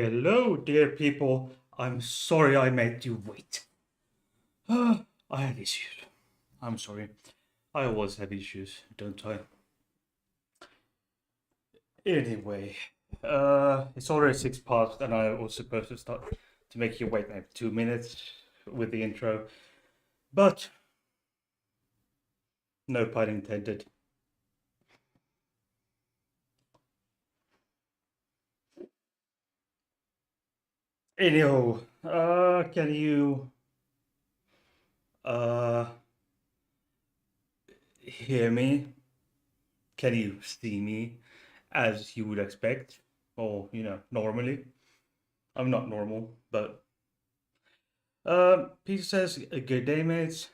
Hello, dear people. I'm sorry I made you wait. I have issues. I'm sorry. I always have issues, don't I? Anyway, it's already 6 past, and I was supposed to start to make you wait maybe 2 minutes with the intro, but no pun intended. Anyhow, can you uh hear me? Can you see me as you would expect, or normally? I'm not normal, but Peter says, "Good day, mates.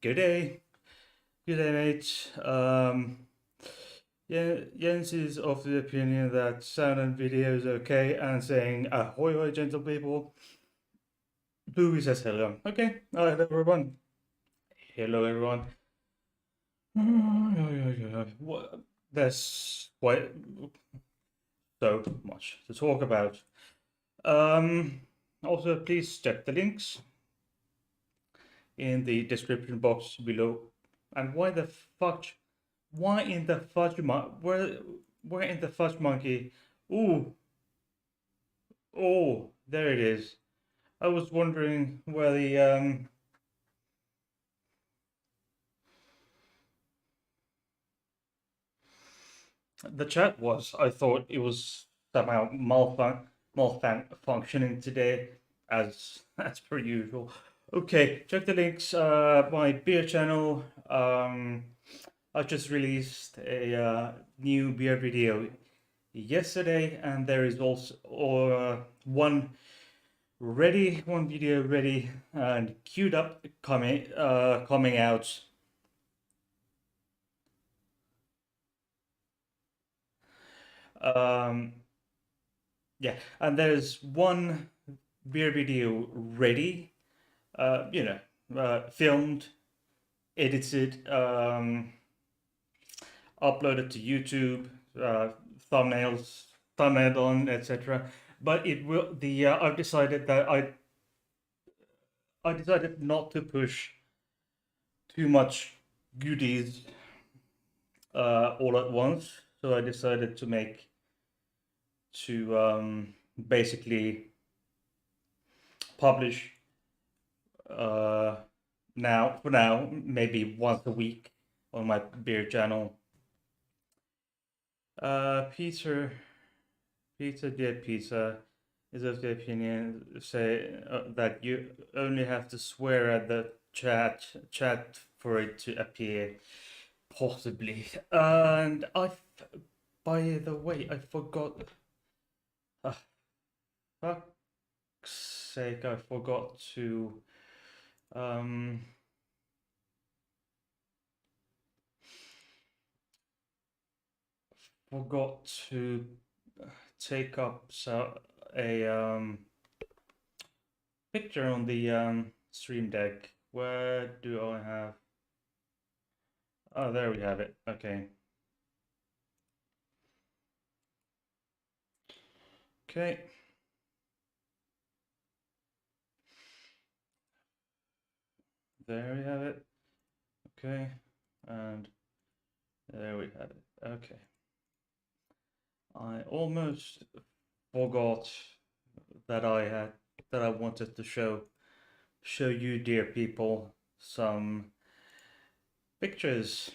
Good day, good day, mates." Yeah, Jens is of the opinion that sound and video is okay, and saying, "Ahoy, hoy, gentle people." Louis says hello. Okay, hello everyone. Hello everyone. What? There's quite so much to talk about. Um, Also, please check the links in the description box below. And why the fuck? Why in the fudge where in the fudge monkey? Ooh, oh, there it is. I was wondering where the chat was. I thought it was somehow malfunctioning today, as per usual. Okay, check the links. My beer channel. I just released a new beer video yesterday, and there is also one video ready and queued up coming out. Um, yeah, and there's one beer video ready. Filmed, edited, uploaded to YouTube, thumbnails, thumbnail on, etc. But it will the I've decided that I decided not to push too much goodies all at once. So I decided to basically publish uh, for now, maybe once a week on my beer channel. Peter, Pizza Dear Pizza is of the opinion say that you only have to swear at the chat for it to appear, possibly. And by the way, I forgot. Ah, fuck's sake, I forgot to um forgot to take up a picture on the stream deck. Where do I have? Oh, there we have it. Okay. Okay. There we have it. Okay. And there we have it. Okay. I almost forgot that I wanted to show you, dear people, some pictures.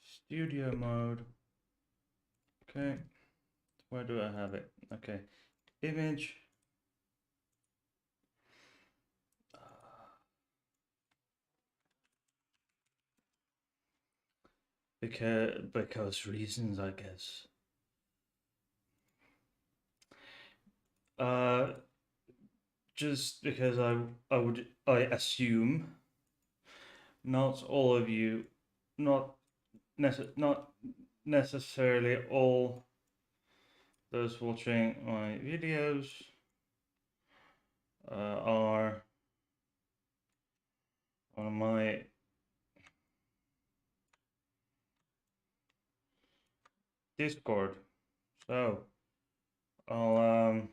Studio mode. Okay. Where do I have it? Okay. Image. Because reasons, I guess. Uh, just because I assume not all of you, not not necessarily all those watching my videos are on my Discord. So I'll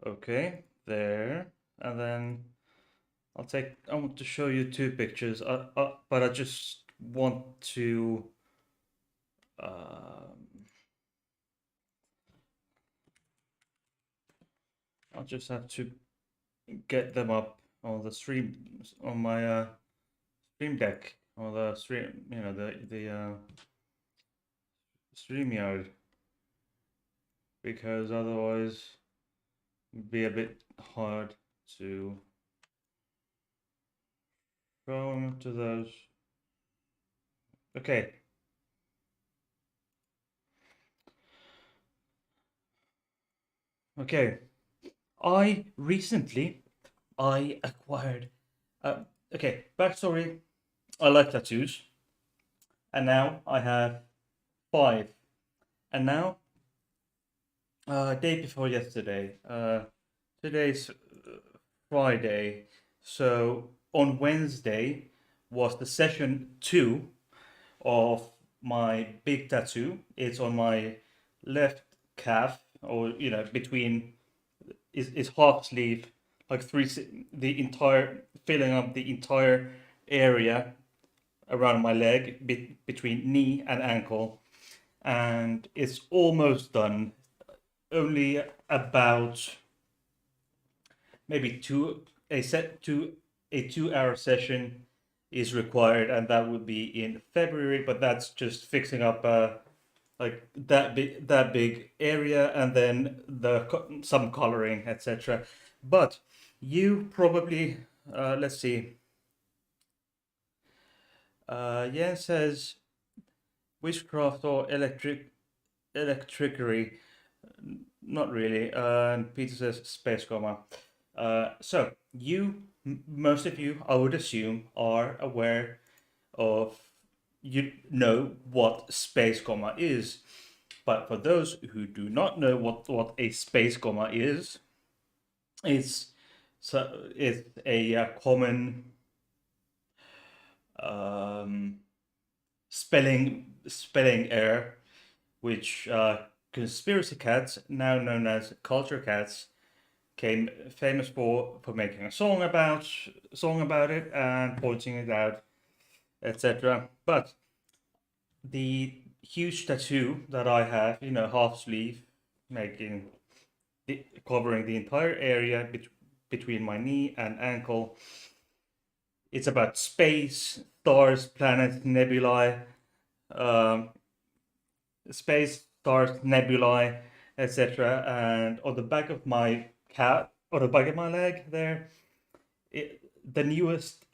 okay, there, and then I want to show you two pictures, but I just want to um, I'll just have to get them up on the stream on my stream deck or the stream, the StreamYard, because otherwise it'd be a bit hard to go into those. Okay. Okay. I recently I acquired okay, backstory. I like tattoos, and now I have five. And now, day before yesterday, today's Friday, so on Wednesday was the session two of my big tattoo. It's on my left calf, or between is half sleeve, like the entire filling up the entire area around my leg, between knee and ankle, and it's almost done. Only about maybe a 2 hour session is required, and that would be in February. But that's just fixing up like that big area, and then some coloring, etc. But you probably let's see. Jens says witchcraft or electricity. Not really. And Peter says space coma. So most of you, I would assume, are aware of, you know what space coma is. But for those who do not know what a space coma is, it's it's a common um, spelling error, which conspiracy cats, now known as culture cats, came famous for making a song about it and pointing it out, etc. But the huge tattoo that I have, half sleeve, making covering the entire area between my knee and ankle. It's about space, stars, planets, nebulae, um, nebulae, etc. And on the back of my on the back of my leg there, the newest,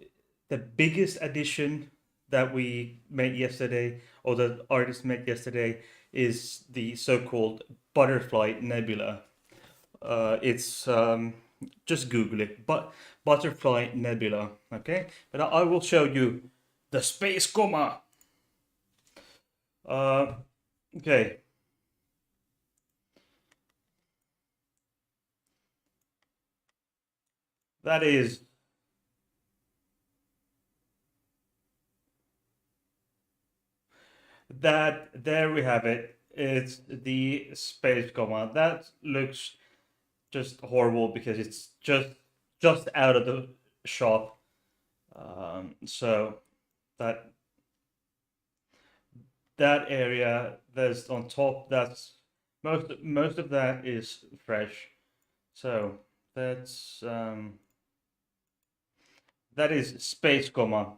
the biggest addition that we made yesterday, or the artist made yesterday, is the so-called butterfly nebula. It's just Google it, but butterfly nebula. Okay, but I will show you the space coma. Uh, okay. That is that. There we have it. It's the space coma. That looks just horrible because it's just out of the shop. So that that area that's on top, that's most of that is fresh. So that's that is space coma.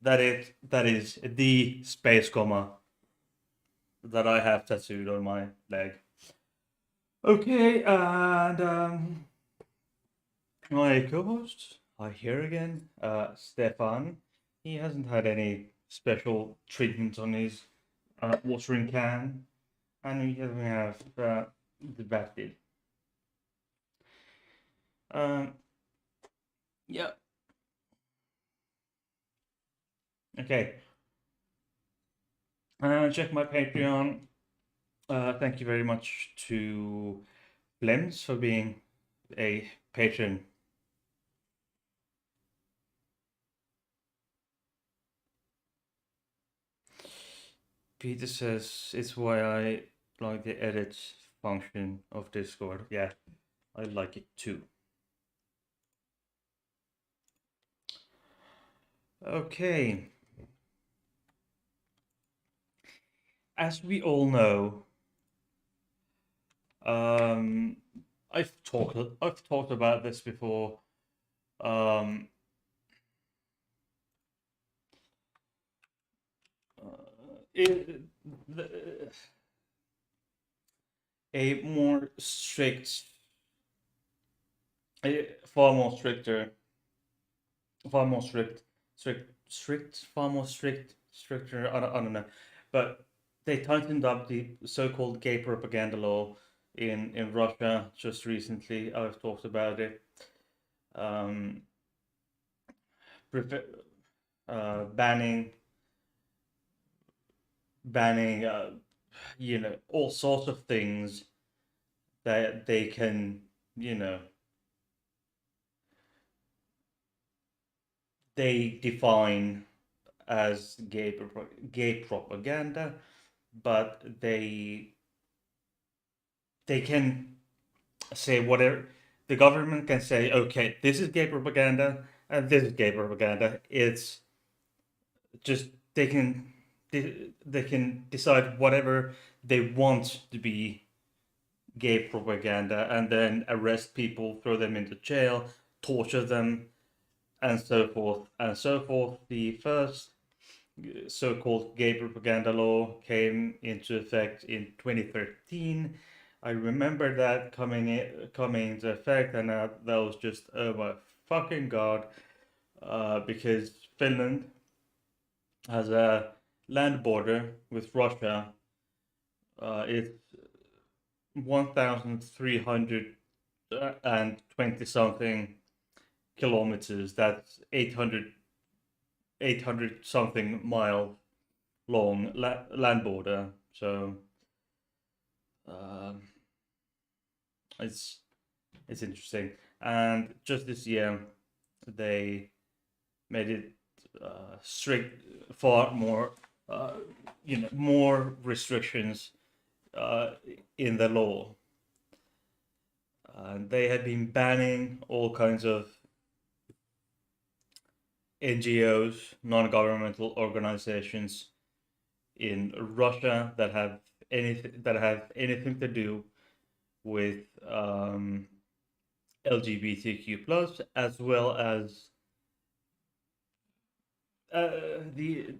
That is the space coma that I have tattooed on my leg. Okay, and my co-host, here again, Stefan. He hasn't had any special treatment on his watering can, and we have the bat did. Um, yeah. Okay. Check my Patreon. Thank you very much to Flems for being a patron. Peter says it's why I like the edit function of Discord. Yeah, I like it too. Okay. As we all know, um, I've talked about this before. Um, it, the, a more strict, a far more stricter, far more stricter. I don't know, but they tightened up the so-called gay propaganda law in Russia just recently. I've talked about it. Um, banning banning all sorts of things that they can you know they define as gay propaganda, but they can say whatever. The government can say, okay, this is gay propaganda and this is gay propaganda. It's just they can decide whatever they want to be gay propaganda, and then arrest people, throw them into jail, torture them, and so forth and so forth. The first so-called gay propaganda law came into effect in 2013. I remember that coming into effect, and that was just, oh my fucking god, because Finland has a land border with Russia. It's 1,320 something kilometers. That's 800 something mile long land border. So um, it's it's interesting. And just this year, they made it strict, far more, uh, more restrictions uh, in the law. They had been banning all kinds of NGOs, non-governmental organizations in Russia that have anything to do with LGBTQ plus, as well as the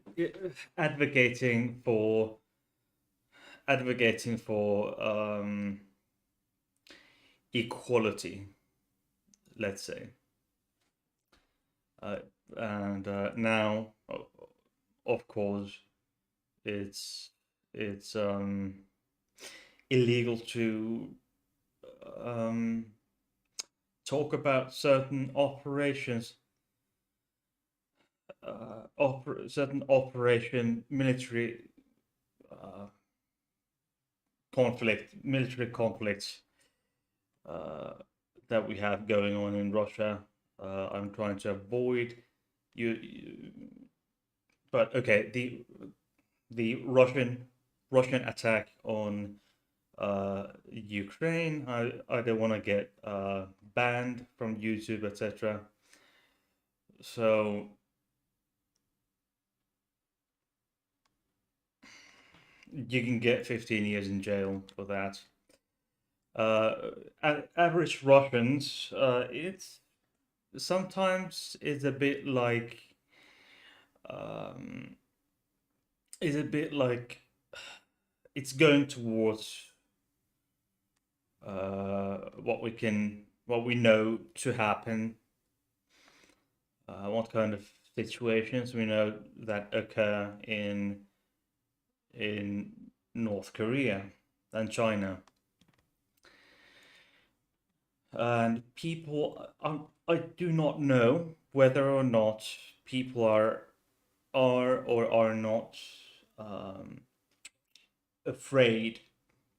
advocating for advocating for equality, let's say. Uh, and now, of course, it's it's illegal to um, talk about certain operations, certain operation military uh, military conflicts uh, that we have going on in Russia. I'm trying to avoid you, but okay, the Russian attack on Ukraine. I don't want to get banned from YouTube, etc. So you can get 15 years in jail for that. Average Russians, it's sometimes um, it's a bit like it's going towards what we know to happen, what kind of situations we know that occur in North Korea and China. And people, I do not know whether or not people are or are not um, afraid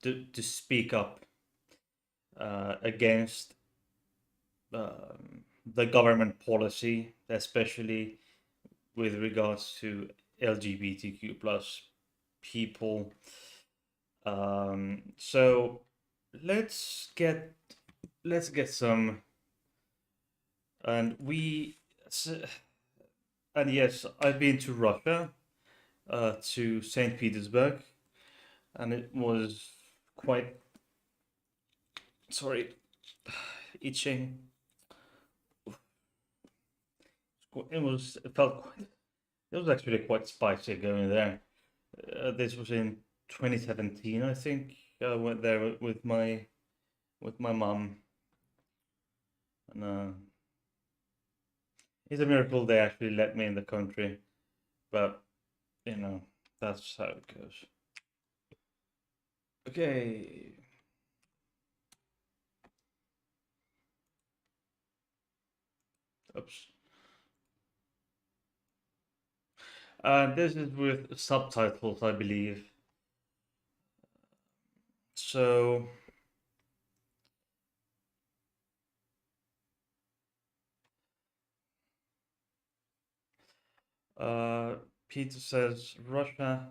to speak up against the government policy, especially with regards to LGBTQ plus. people. So let's get let's get some, and we s- and yes, I've been to Russia, to St. Petersburg, and it was quite, sorry, itching. It felt quite, it was actually quite spicy going there. This was in 2017, I think. I went there with my mum, and it's a miracle they actually let me in the country. But you know, that's how it goes. Okay. Oops. This is with subtitles, I believe. So, uh, Peter says Russia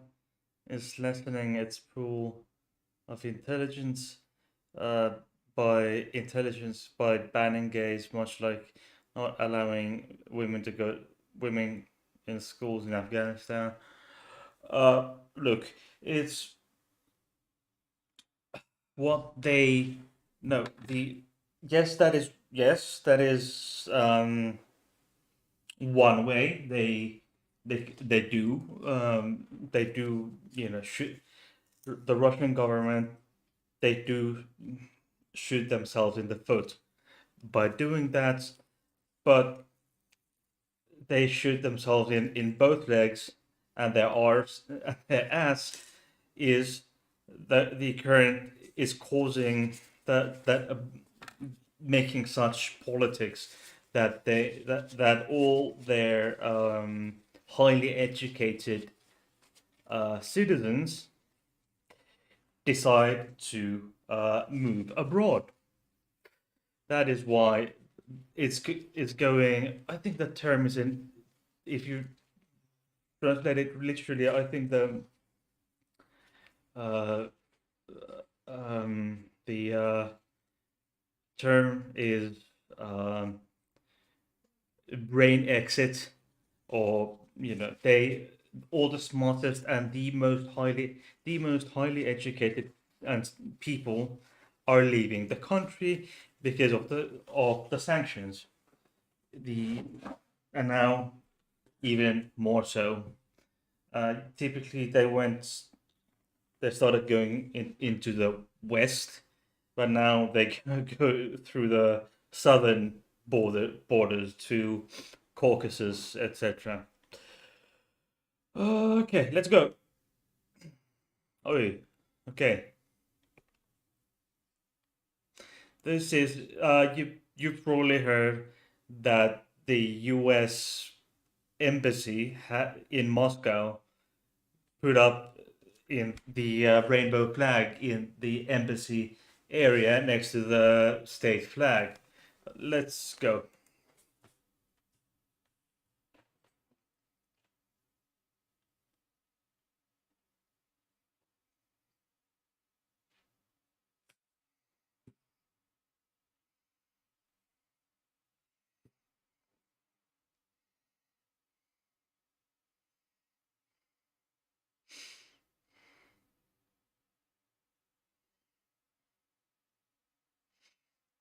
is lessening its pool of intelligence, uh, by banning gays, much like not allowing women in schools in Afghanistan. Look, it's what they no the yes that is one way they do, shoot the Russian government, they do shoot themselves in the foot by doing that, but they shoot themselves in both legs, and their arse, their ass is the current is causing that making such politics that that all their highly educated citizens decide to move abroad. That is why it's going. I think the term is in. If you translate it literally, I think uh, the term is um, brain exit, or they all the smartest and the most highly educated and people are leaving the country because of the sanctions. The and now even more so. Typically, they started going into the west, but now they go through the southern borders to Caucasus, etc. Okay, let's go. Oh, okay. This is you've probably heard that the U.S. embassy in Moscow put up in the rainbow flag in the embassy area next to the state flag. Let's go.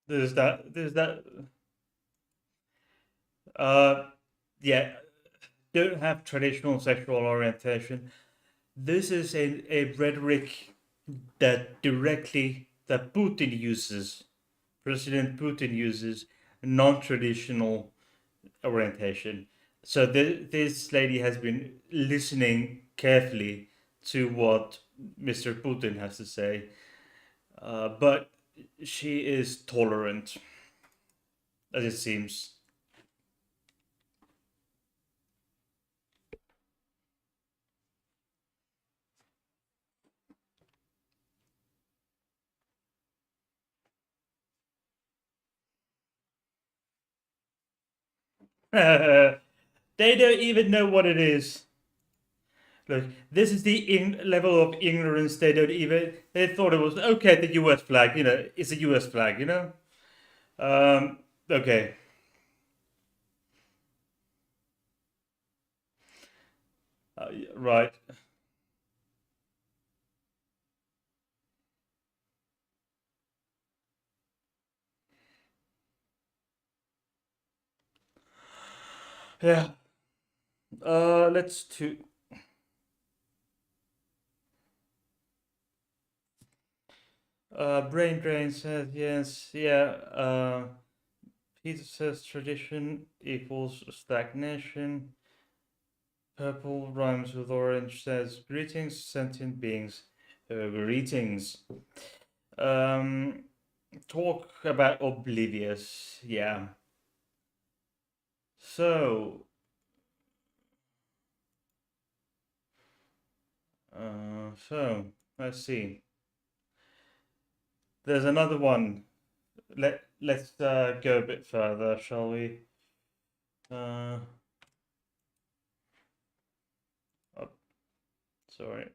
There's that. Uh, yeah, don't have traditional sexual orientation. This is a rhetoric that Putin uses. President Putin uses non-traditional orientation. So this lady has been listening carefully to what Mr. Putin has to say, but she is tolerant, as it seems. They don't even know what it is. Look, this is the level of ignorance they don't even. They thought it was okay. The U.S. flag, it's a U.S. flag, Okay, right. Yeah. Let's to. Brain drain says yes. Yeah. Peter says tradition equals stagnation. Purple rhymes with orange says greetings, sentient beings. Greetings. Um, talk about oblivious. Yeah. So let's see. There's another one. Let's go a bit further, shall we? Uh, oh, sorry.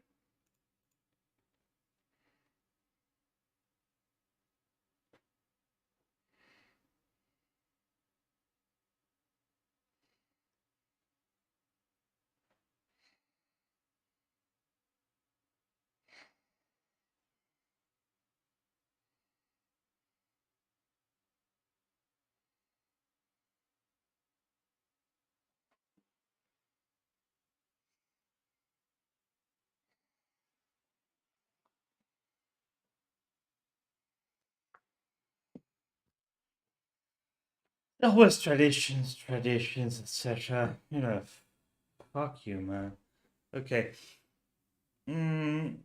Always traditions, etc. Fuck you, man. Okay. Mm,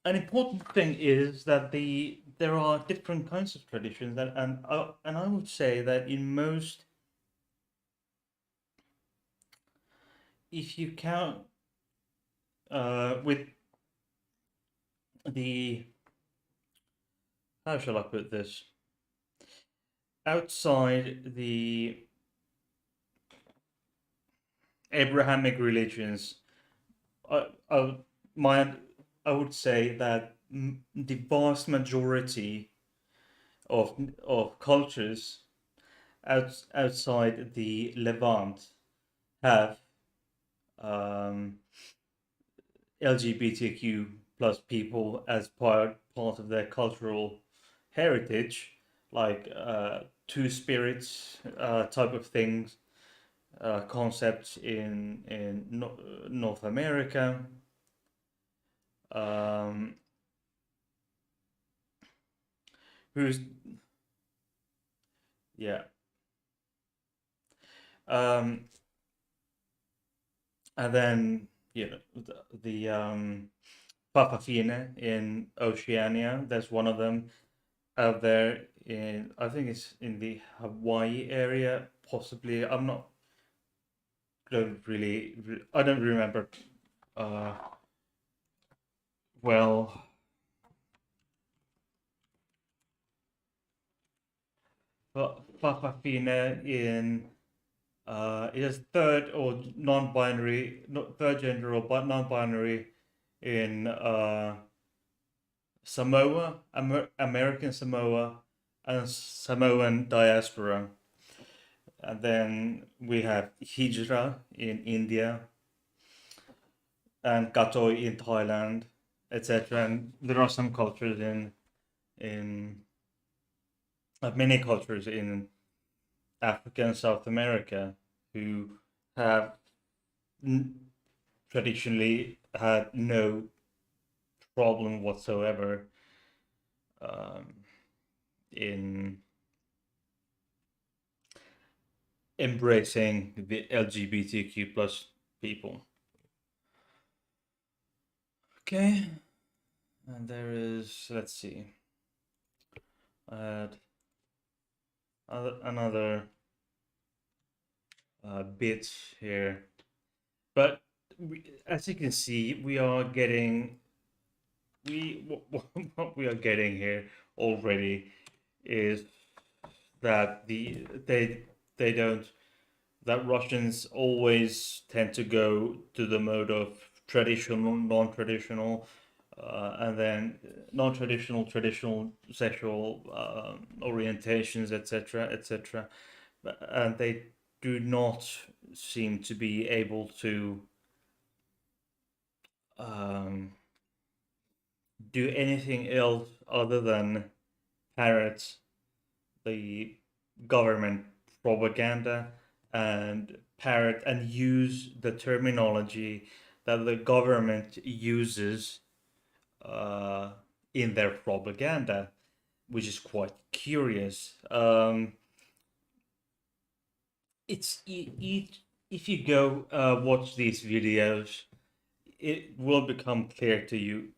an important thing is that there are different kinds of traditions, and I would say that in most, if you count with the, how shall I put this, outside the Abrahamic religions, I, I, my, I would say that the vast majority of cultures outside the Levant have um, LGBTQ plus people as part of their cultural heritage, like two spirits type of things, concepts in North America. Um, who's yeah, um, and then the Papafine in Oceania. There's one of them out there in, I think it's in the Hawaii area, possibly. I don't remember uh, well. Papafine in it is third or non-binary, not third gender or but non-binary in Samoa, American Samoa, and Samoan diaspora. And then we have Hijra in India and Katoi in Thailand, etc. And there are some cultures in many cultures in Africa and South America who have traditionally had no problem whatsoever um, in embracing the LGBTQ plus people. Okay, and there is, let's see, add another bit here, but as you can see, we are getting what we are getting here already is that they don't that Russians always tend to go to the mode of traditional, non-traditional, and then non-traditional, traditional sexual orientations, etc., etc. And they do not seem to be able to um, do anything else other than parrot the government propaganda and parrot and use the terminology that the government uses uh, in their propaganda, which is quite curious. It's if you go watch these videos, it will become clear to you.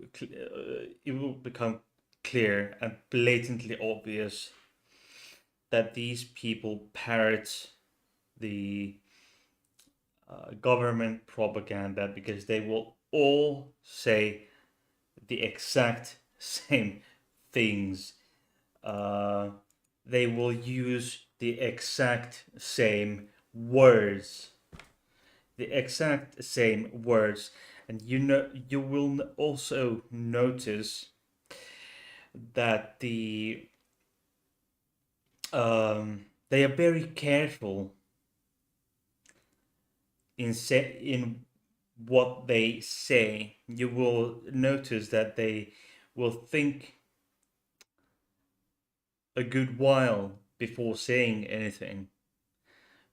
It will become clear and blatantly obvious that these people parrot the government propaganda because they will all say the exact same things. Uh, they will use the exact same words, the exact same words, and you will also notice that they are very careful in what they say. You will notice that they will think a good while before saying anything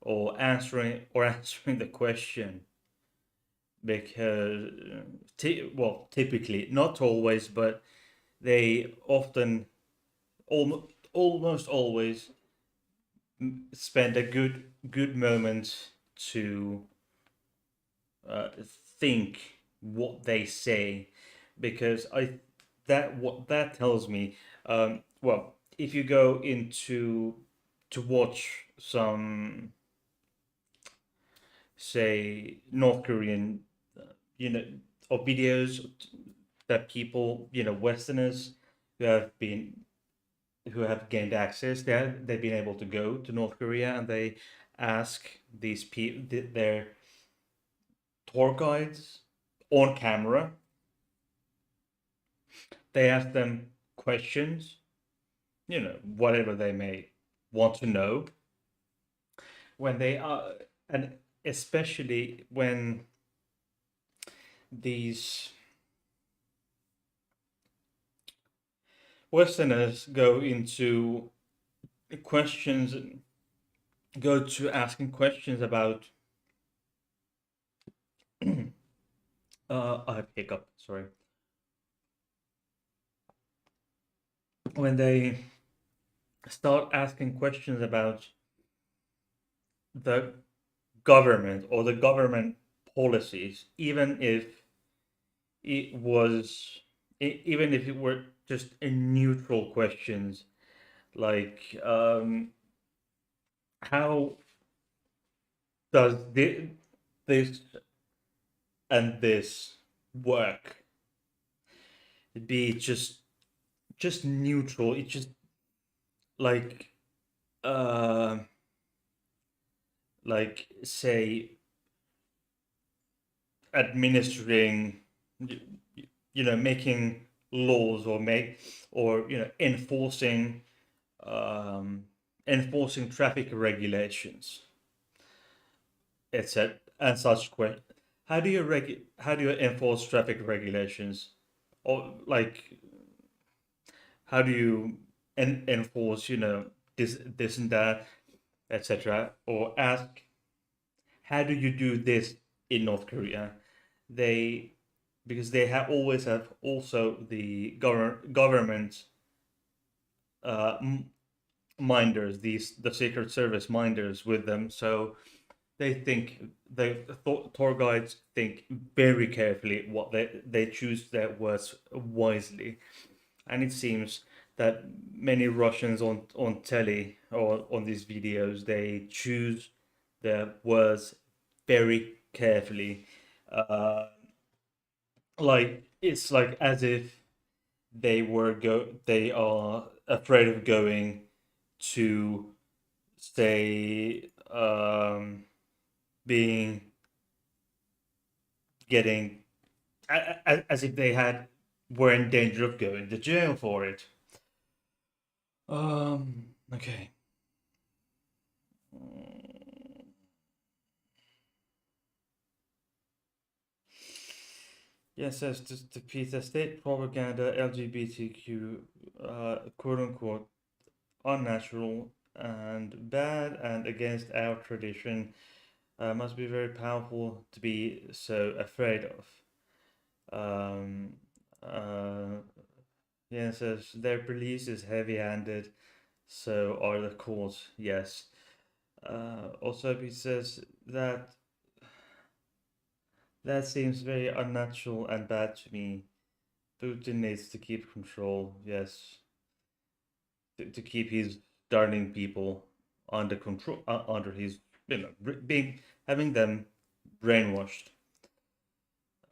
or answering the question because typically not always, but they often almost always spend a good moment to think what they say, because I that what that tells me. Well, if you go into to watch some, say, North Korean, you know, or videos that people, Westerners who have been who have gained access, they've been able to go to North Korea, and they ask these people, their tour guides on camera. They ask them questions, whatever they may want to know. When they are, and especially when these Westerners go into questions, go to asking questions about. I have hiccup. Sorry. When they start asking questions about the government or the government policies, it was, even if it were just a neutral questions, like how does this and this work? It'd be just neutral. It's just like uh say administering, making laws, or um enforcing traffic regulations, etc. and such. How do you enforce traffic regulations, or like how do you enforce, this and that, etc., or ask how do you do this in North Korea? They Because they have always have also the government uh, minders, the Secret Service minders with them. So they think the tour guides think very carefully what they choose their words wisely, and it seems that many Russians on telly or on these videos, they choose their words very carefully. Uh, like it's like as if they are afraid of going to, say, being getting as if they were in danger of going to jail for it. Okay. Yes, says to Peter, state propaganda, LGBTQ, quote unquote, unnatural and bad and against our tradition, must be very powerful to be so afraid of. Um, uh, yeah, it says their police is heavy-handed, so are the courts. Yes. Also, he says that that seems very unnatural and bad to me. Putin needs to keep control. Yes, to keep his darling people under control, under his, being having them brainwashed.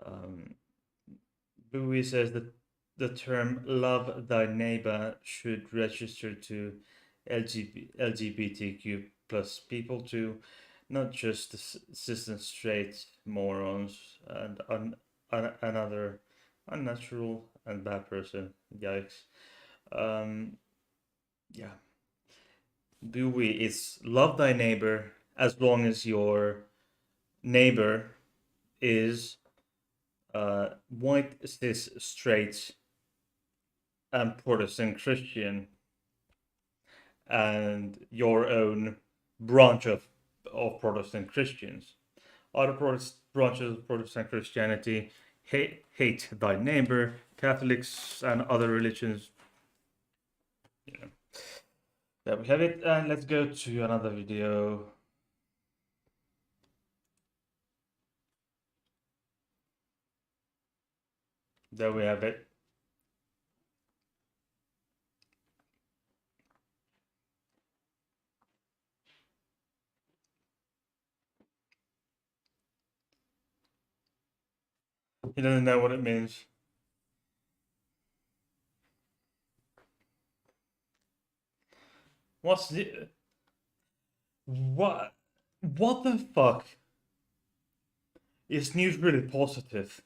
Um, Bowie says that the term "love thy neighbor" should register to LGBTQ plus people too, not just the cis and straight morons and another unnatural and bad person. Yikes. Um, yeah. Bowie is love thy neighbor as long as your neighbor is white, cis, straight, and Protestant Christian, and your own branch of Protestant Christians. Other branches of Protestant Christianity hate thy neighbor. Catholics and other religions, you know. There we have it, and let's go to another video. There we have it. He doesn't know what it means. What's the what? What the fuck is news really positive?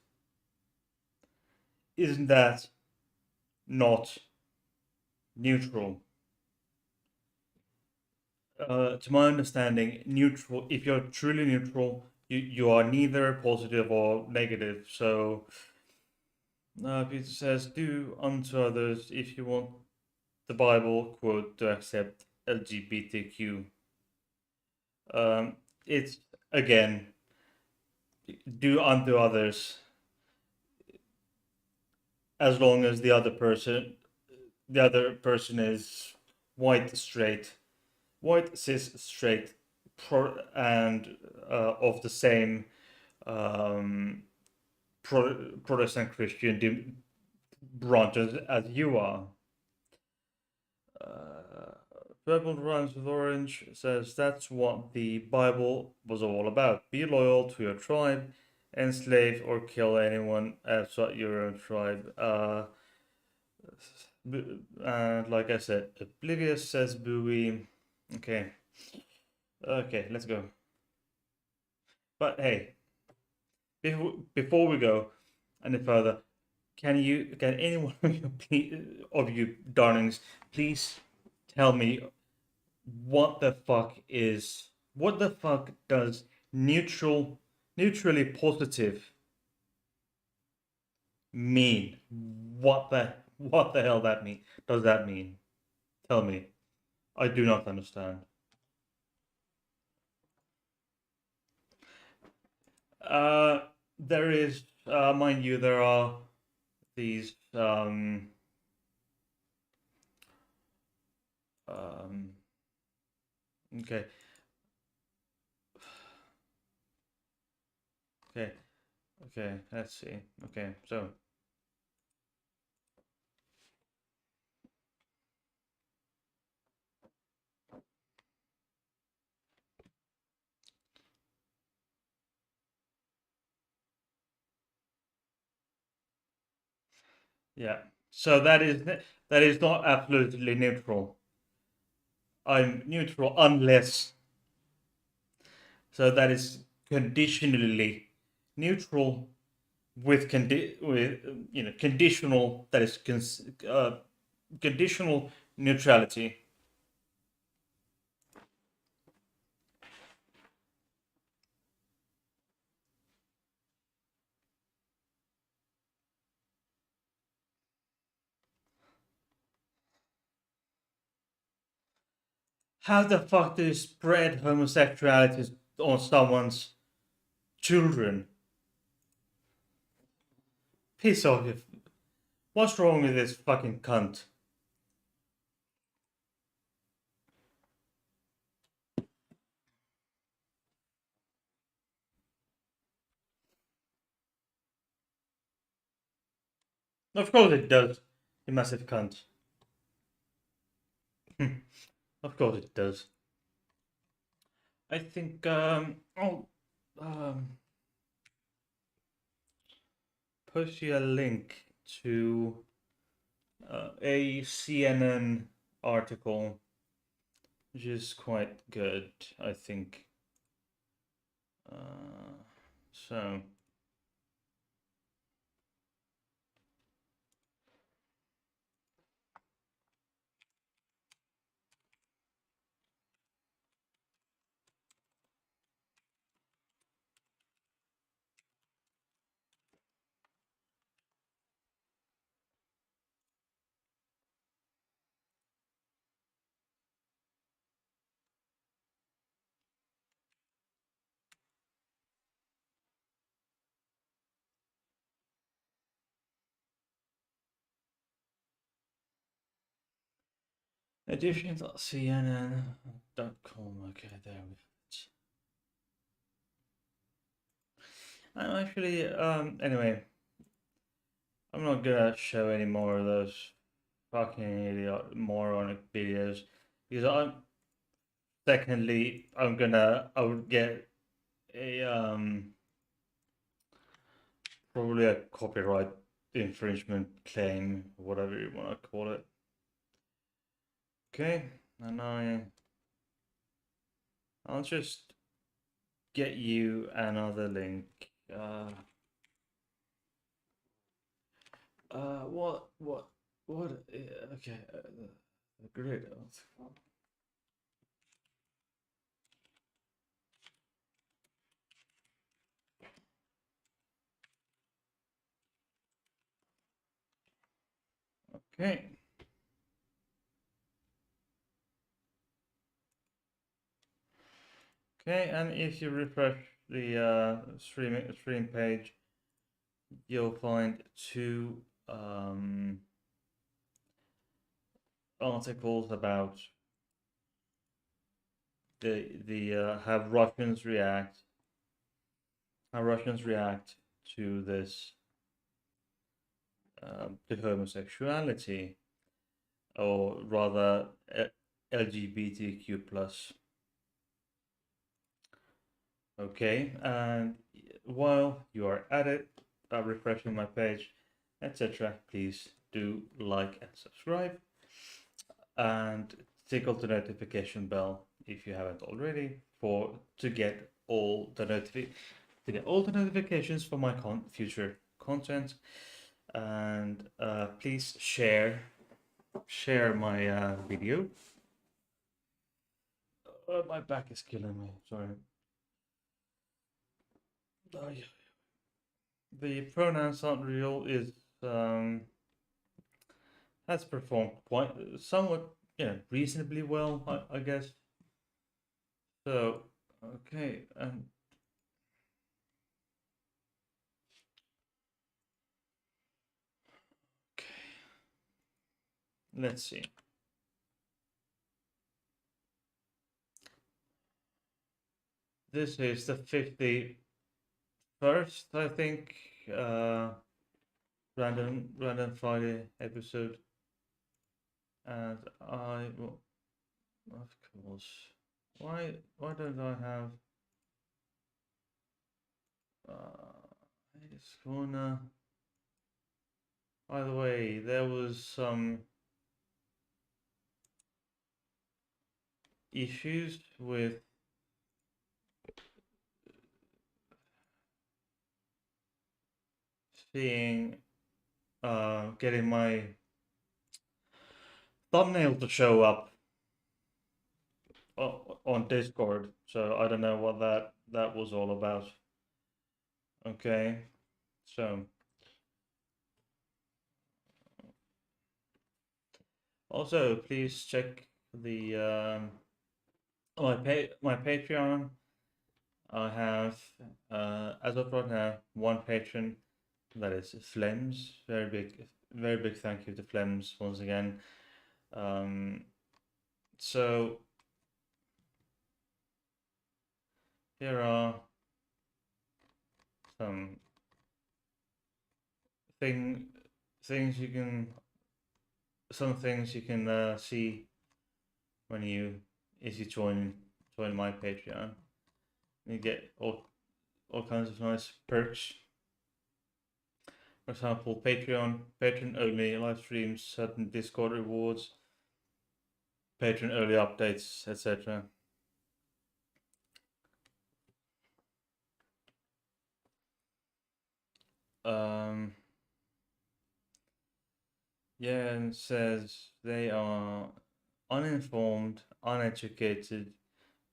Isn't that not neutral? To my understanding, neutral. If you're truly neutral, you are neither positive or negative. So Peter says, "Do unto others if you want the Bible quote to accept LGBTQ." It's again, do unto others as long as the other person is white, straight, white, cis, straight, and of the same um, Protestant Christian branches as you are. Uh, Purple Runs with Orange says that's what the Bible was all about. Be loyal to your tribe, enslave or kill anyone outside your own tribe. And like I said, Oblivious says Bowie. Okay. Okay, let's go. But hey, before we go any further, can any one of you darlings please tell me what the fuck does neutrally positive mean? What the hell that mean? Does that mean? Tell me. I do not understand. There is, mind you, there are these um okay. Okay. Okay, let's see. Okay, so yeah. So that is not absolutely neutral. I'm neutral unless, so that is conditionally neutral with conditional, that is conditional neutrality. How the fuck do you spread homosexuality on someone's children? Piss off. What's wrong with this fucking cunt? Of course it does, you massive cunt. Of course it does. I think, I'll post you a link to a CNN article, which is quite good, I think. So, edition.cnn.com. Okay, there we go. I'm actually, anyway, I'm not gonna show any more of those fucking idiot moronic videos because I would get a, probably a copyright infringement claim, whatever you want to call it. Okay, and I'll just get you another link. What? Okay, great. Okay. Okay, and if you refresh the stream page, you'll find two articles about the how Russians react to this to homosexuality, or rather LGBTQ plus. Okay, and while you are at it, refreshing my page, etc., please do like and subscribe, and tickle the notification bell if you haven't already to get all the notifications for my future content, and please share my video. My back is killing me. Sorry. Yeah. The pronouns aren't real is has performed quite somewhat, reasonably well, I guess. So okay, and okay, let's see. This is the 51st, I think, random Friday episode, and I will, of course. Why don't I have? It's gonna. By the way, there was some issues with seeing getting my thumbnail to show up on Discord. So I don't know what that was all about. Okay, so also please check the my Patreon. I have as of right now one patron, that is Flems. Very big thank you to Flems once again. Um, so here are some thing things you can some things you can see when you if you join my Patreon. You get all kinds of nice perks. For example, patron only live streams, certain Discord rewards, patron early updates, etc. Um, yeah, and it says they are uninformed, uneducated.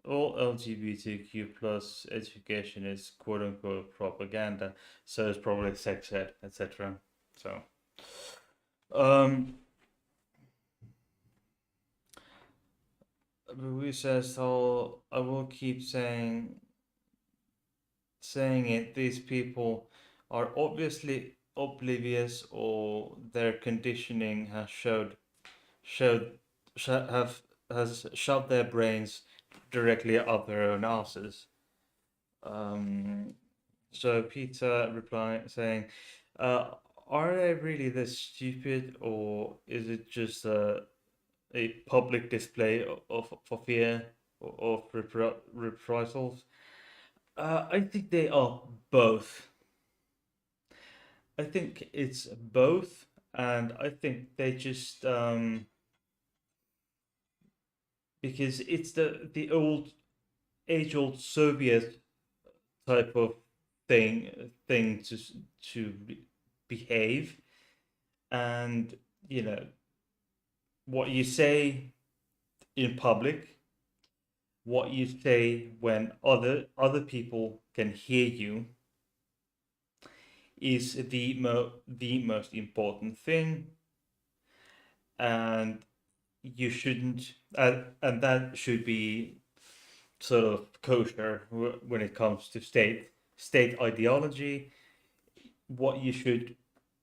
All LGBTQ plus education is quote unquote propaganda, so it's probably sex ed, etc. So, um, Rui says, "So I will keep saying it. These people are obviously oblivious, or their conditioning has showed have has shoved their brains directly up their own asses." Um, so Peter replied saying, uh, "Are they really this stupid, or is it just a public display of for fear of reprisals?" I think they are both. I think it's both, and I think they just because it's the old age old Soviet type of thing to behave, and you know what you say in public, what you say when other people can hear you is the most important thing, and you shouldn't and that should be sort of kosher when it comes to state ideology. What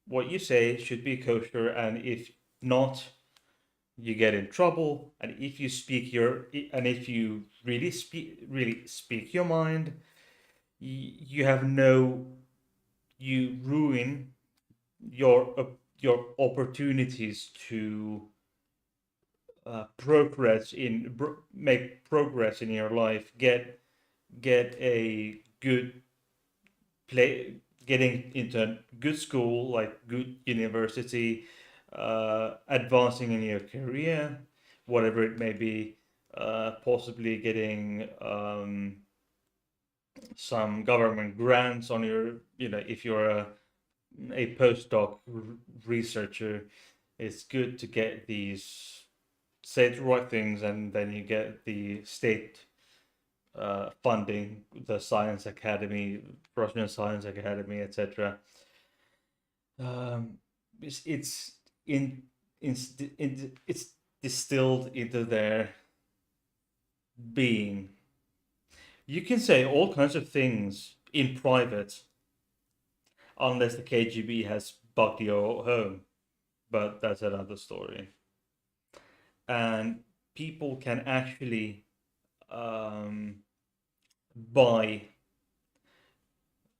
what you say should be kosher, and if not, you get in trouble. And if you really speak your mind, you have no you ruin your opportunities to make progress in your life, get a good play getting into a good school, like good university, advancing in your career, whatever it may be, possibly getting some government grants on your, if you're a postdoc researcher. It's good to get these say the right things, and then you get the state funding, the Science Academy, Russian Science Academy, etc. Um, it's in, it's distilled into their being. You can say all kinds of things in private, unless the KGB has bugged your home, but that's another story. And people can actually um, buy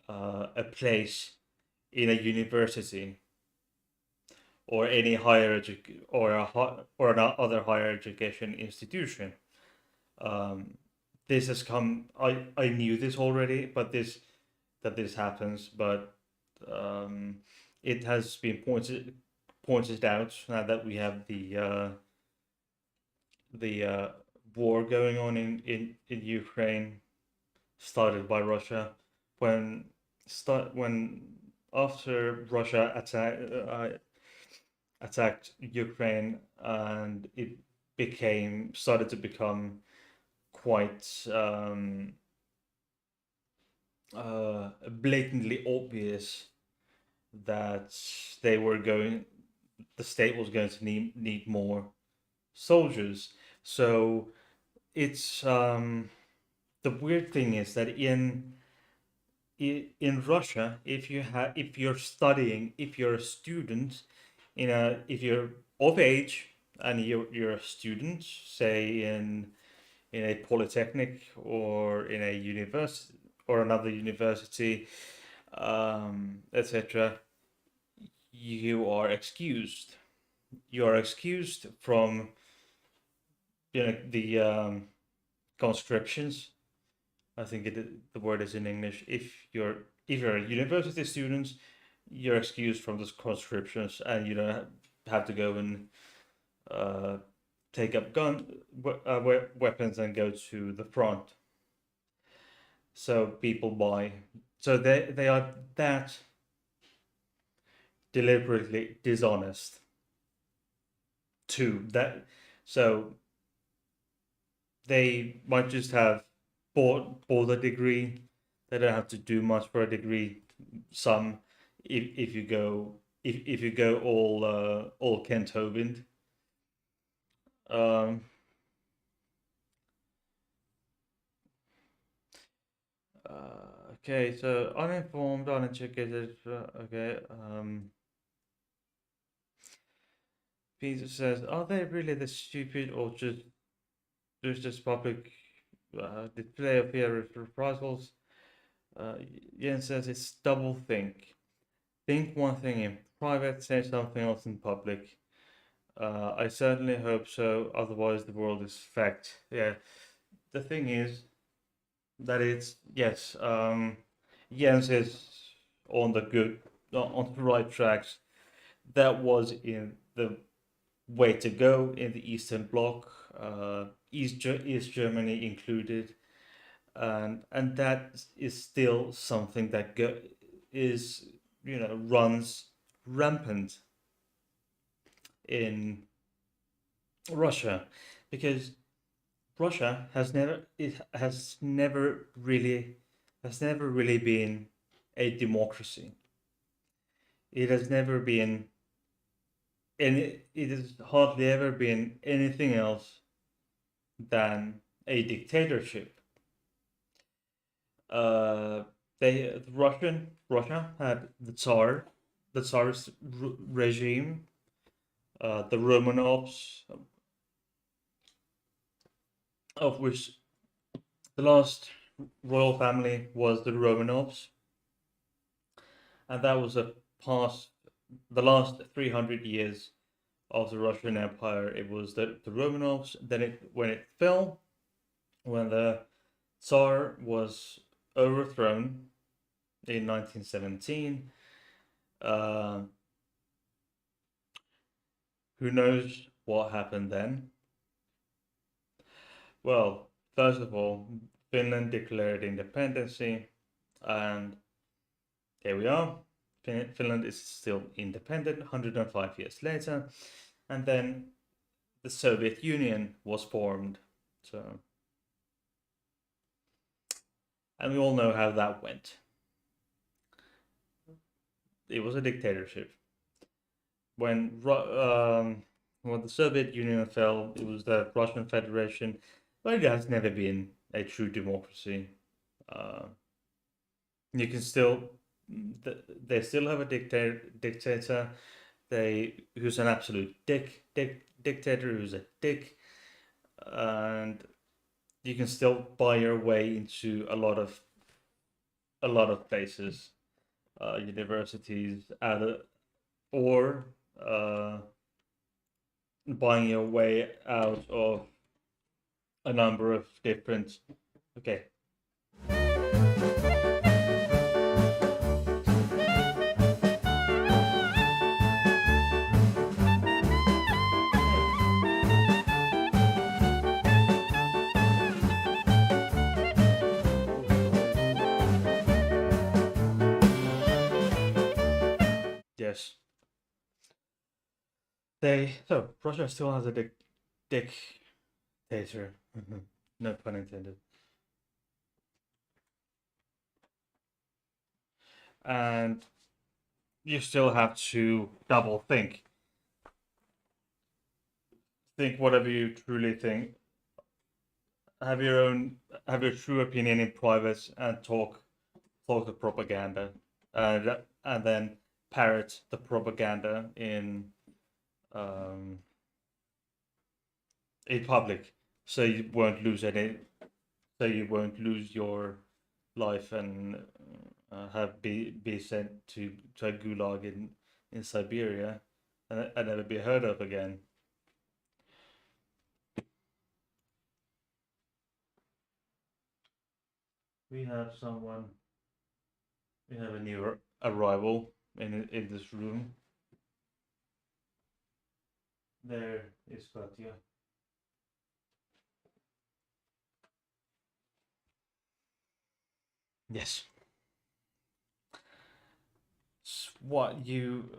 a place in a university or any or another higher education institution. This has come. I knew this already, but this happens, but um, it has been pointed out now that we have the war going on in Ukraine, started by Russia. When after Russia attacked Ukraine, and it started to become quite blatantly obvious that they were going, the state was going to need more soldiers. So it's the weird thing is that in Russia, if you're studying, if you're a student, if you're of age and you're a student, say in a polytechnic or in a university or another university, etc., you are excused. You are excused from the conscriptions. I think the word is in English. If you're a university student, you're excused from the conscriptions, and you don't have to go and uh, take up weapons and go to the front. So people buy. So they are that deliberately dishonest too. That so they might just have bought a degree. They don't have to do much for a degree. Some, if you go if you go all Kent Hovind. Um, okay, so uninformed, uneducated. Okay. Peter says, "Are they really this stupid, or just public display of fear of reprisals?" Jens says, "It's double think. Think one thing in private, say something else in public. I certainly hope so. Otherwise, the world is fucked." Yeah. The thing is that it's yes. Jens is on the right tracks. That was in the way to go in the Eastern Bloc, East Germany included, and that is still something that is runs rampant in Russia, because Russia has never really been a democracy. It has never been, and it has hardly ever been anything else than a dictatorship. Uh, Russia had the Tsar's regime, the Romanovs, of which the last royal family was the Romanovs, and that was the last 300 years of the Russian Empire. It was the Romanovs. Then when it fell, when the Tsar was overthrown in 1917, uh, who knows what happened then? Well, first of all, Finland declared independence, and here we are. Finland is still independent 105 years later, and then the Soviet Union was formed. So, and we all know how that went. It was a dictatorship. When the Soviet Union fell, it was the Russian Federation, but it has never been a true democracy. You can still, they still have a dictator, who's an absolute dictator who's a dick, and you can still buy your way into a lot of places, universities, or buying your way out of a number of different. Okay. Yes. Russia still has a dictator. No pun intended. And you still have to double think whatever you truly think, have your own, have your true opinion in private, and talk the propaganda, and then parrot the propaganda um, in public, so you won't lose any, so you won't lose your life and have be sent to a gulag in Siberia and never be heard of again. We have someone. We have a new arrival in this room. There is Katya. Yes. What you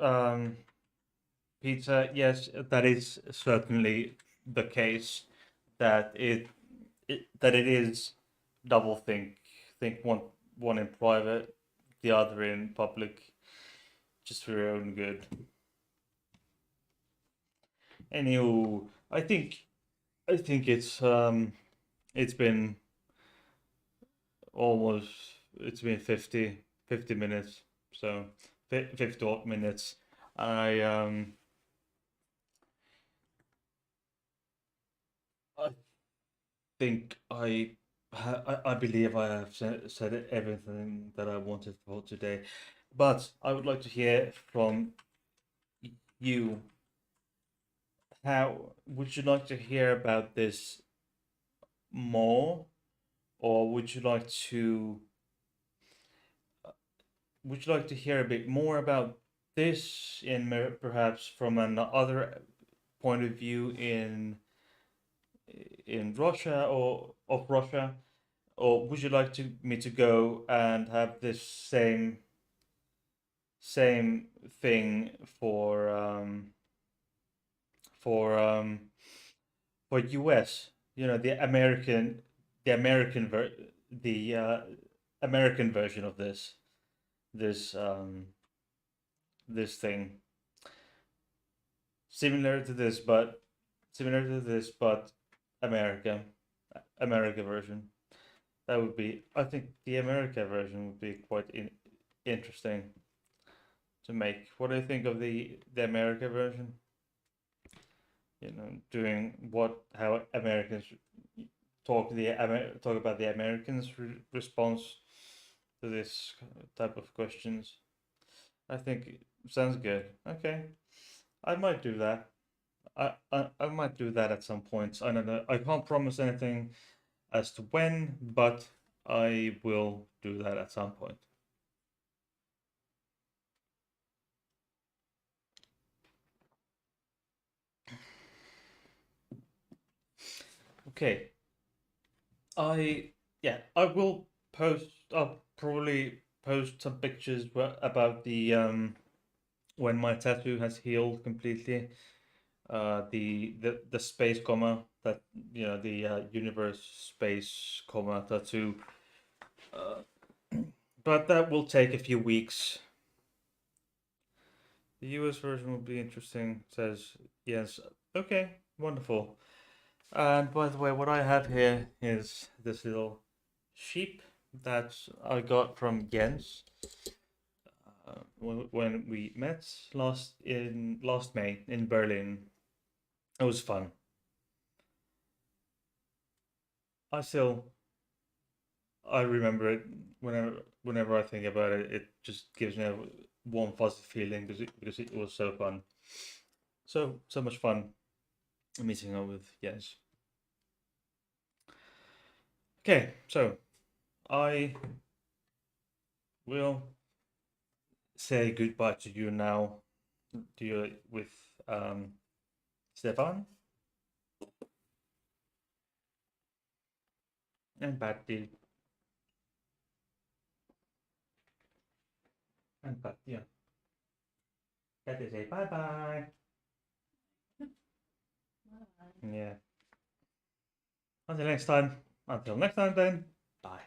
Peter? Yes, that is certainly the case. That that it is double think one in private, the other in public, just for your own good. Anywho, I think it's been almost it's been 50 minutes, so 50 odd minutes. I think I believe I have said everything that I wanted for today, but I would like to hear from you. How would you like to hear about this more, or would you like to hear a bit more about this in perhaps from another point of view in Russia or of Russia, or would you like me to go and have this same thing for for US? You know, the American ver the American version of this this thing, similar to this, but similar to this, but America, America version. That would be, I think, the America version would be quite interesting to make. What do you think of the America version? You know, doing how Americans talk about the Americans' response to this type of questions. I think it sounds good. Okay, I might do that. I might do that at some point. I don't know. I can't promise anything as to when, but I will do that at some point. Okay. I Yeah, I will post. I'll probably post some pictures about the when my tattoo has healed completely. The space comma that the universe space comma tattoo. Uh, but that will take a few weeks. The US version will be interesting. Says yes. Okay, wonderful. And by the way, what I have here is this little sheep that I got from Jens when we met last May in Berlin. It was fun. I still I remember it whenever I think about it. It just gives me a warm fuzzy feeling because it was so fun. So much fun meeting up with Jens. Okay, so I will say goodbye to you now. To you with Stefan and Patti and Katja. Got to say bye-bye. Bye. Yeah. Until next time. Until next time then. Bye.